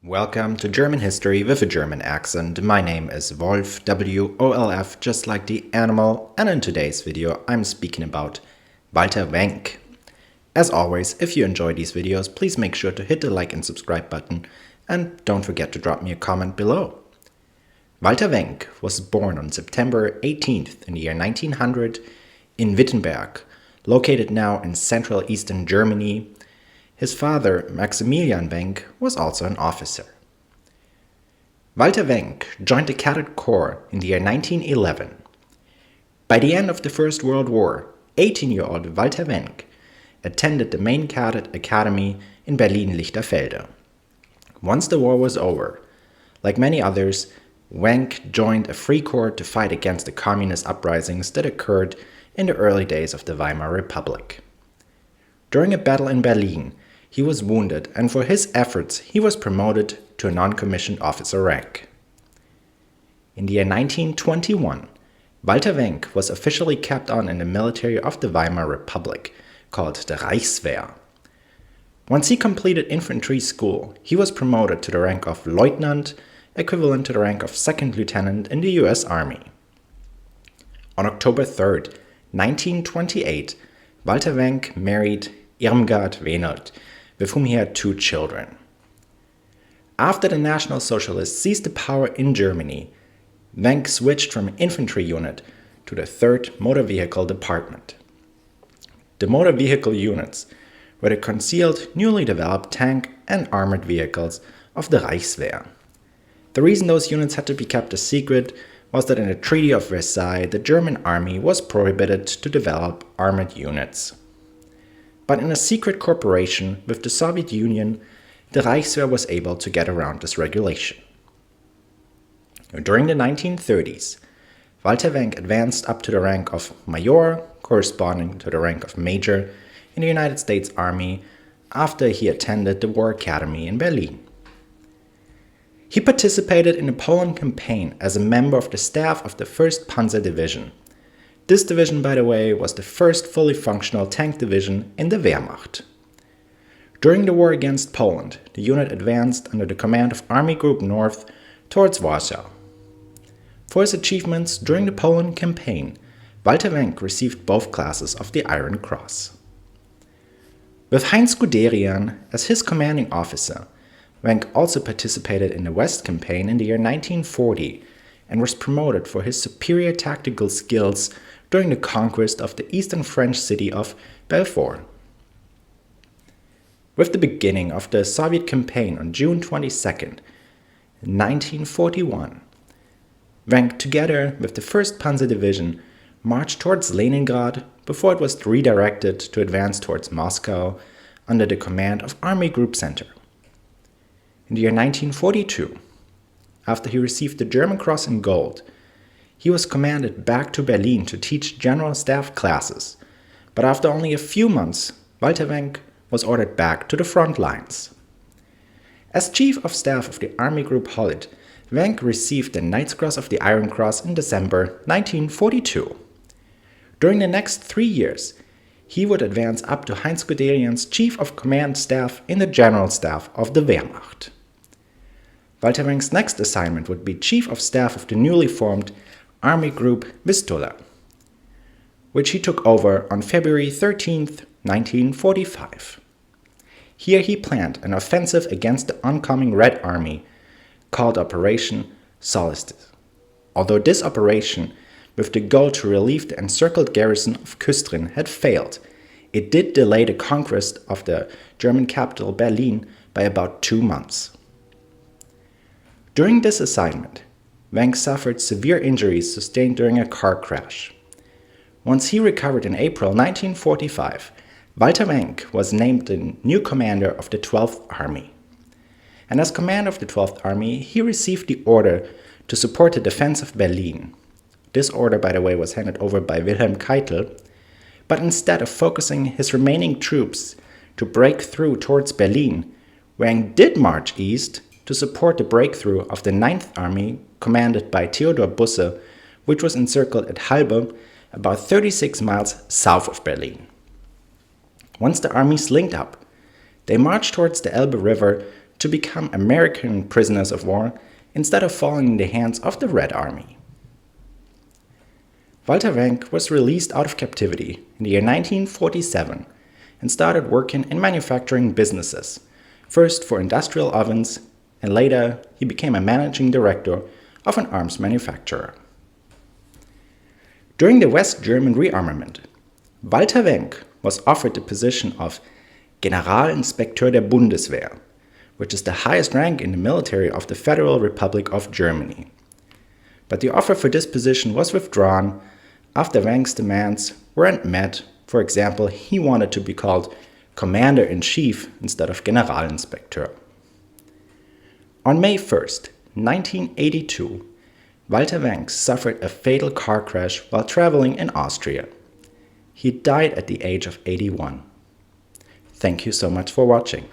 Welcome to German History with a German accent. My name is Wolf, W-O-L-F, just like the animal, and in today's video I'm speaking about Walther Wenck. As always, if you enjoy these videos, please make sure to hit the like and subscribe button, and don't forget to drop me a comment below. Walther Wenck was born on September 18th in the year 1900 in Wittenberg, located now in central eastern Germany. His father, Maximilian Wenck, was also an officer. Walther Wenck joined the Cadet Corps in the year 1911. By the end of the First World War, 18-year-old Walther Wenck attended the main cadet academy in Berlin-Lichterfelde. Once the war was over, like many others, Wenck joined a free corps to fight against the communist uprisings that occurred in the early days of the Weimar Republic. During a battle in Berlin, he was wounded, and for his efforts he was promoted to a non-commissioned officer rank. In the year 1921, Walther Wenck was officially kept on in the military of the Weimar Republic, called the Reichswehr. Once he completed infantry school, he was promoted to the rank of lieutenant, equivalent to the rank of second lieutenant in the US Army. On October 3rd, 1928, Walther Wenck married Irmgard Wenelt, with whom he had 2 children. After the National Socialists seized the power in Germany, Wenck switched from an infantry unit to the 3rd Motor Vehicle Department. The motor vehicle units were the concealed, newly developed tank and armored vehicles of the Reichswehr. The reason those units had to be kept a secret was that in the Treaty of Versailles, the German army was prohibited to develop armored units. But in a secret cooperation with the Soviet Union, the Reichswehr was able to get around this regulation. During the 1930s, Walther Wenck advanced up to the rank of major, corresponding to the rank of major, in the United States Army after he attended the War Academy in Berlin. He participated in the Poland campaign as a member of the staff of the 1st Panzer Division. This division, by the way, was the first fully functional tank division in the Wehrmacht. During the war against Poland, the unit advanced under the command of Army Group North towards Warsaw. For his achievements during the Poland campaign, Walther Wenck received both classes of the Iron Cross. With Heinz Guderian as his commanding officer, Wenck also participated in the West campaign in the year 1940 and was promoted for his superior tactical skills during the conquest of the eastern French city of Belfort. With the beginning of the Soviet campaign on June 22, 1941, Wenck, together with the 1st Panzer Division, marched towards Leningrad before it was redirected to advance towards Moscow under the command of Army Group Center. In the year 1942, after he received the German Cross in Gold, he was commanded back to Berlin to teach general staff classes, but after only a few months, Walther Wenck was ordered back to the front lines. As Chief of Staff of the Army Group Holt, Wenck received the Knight's Cross of the Iron Cross in December 1942. During the next 3 years, he would advance up to Heinz Guderian's Chief of Command Staff in the General Staff of the Wehrmacht. Walther Wenck's next assignment would be Chief of Staff of the newly formed Army Group Vistula, which he took over on February 13, 1945. Here he planned an offensive against the oncoming Red Army called Operation Solstice. Although this operation, with the goal to relieve the encircled garrison of Küstrin, had failed, it did delay the conquest of the German capital Berlin by about 2 months. During this assignment, Wenck suffered severe injuries sustained during a car crash. Once he recovered in April 1945, Walther Wenck was named the new commander of the 12th Army. And as commander of the 12th Army, he received the order to support the defense of Berlin. This order, by the way, was handed over by Wilhelm Keitel, but instead of focusing his remaining troops to break through towards Berlin, Wenck did march east to support the breakthrough of the 9th Army commanded by Theodor Busse, which was encircled at Halbe, about 36 miles south of Berlin. Once the armies linked up, they marched towards the Elbe River to become American prisoners of war instead of falling in the hands of the Red Army. Walther Wenck was released out of captivity in the year 1947 and started working in manufacturing businesses, first for industrial ovens, and later he became a managing director of an arms manufacturer. During the West German rearmament, Walther Wenck was offered the position of Generalinspekteur der Bundeswehr, which is the highest rank in the military of the Federal Republic of Germany. But the offer for this position was withdrawn after Wenck's demands weren't met. For example, he wanted to be called Commander-in-Chief instead of Generalinspekteur. On May 1st, 1982, Walther Wenck suffered a fatal car crash while traveling in Austria. He died at the age of 81. Thank you so much for watching.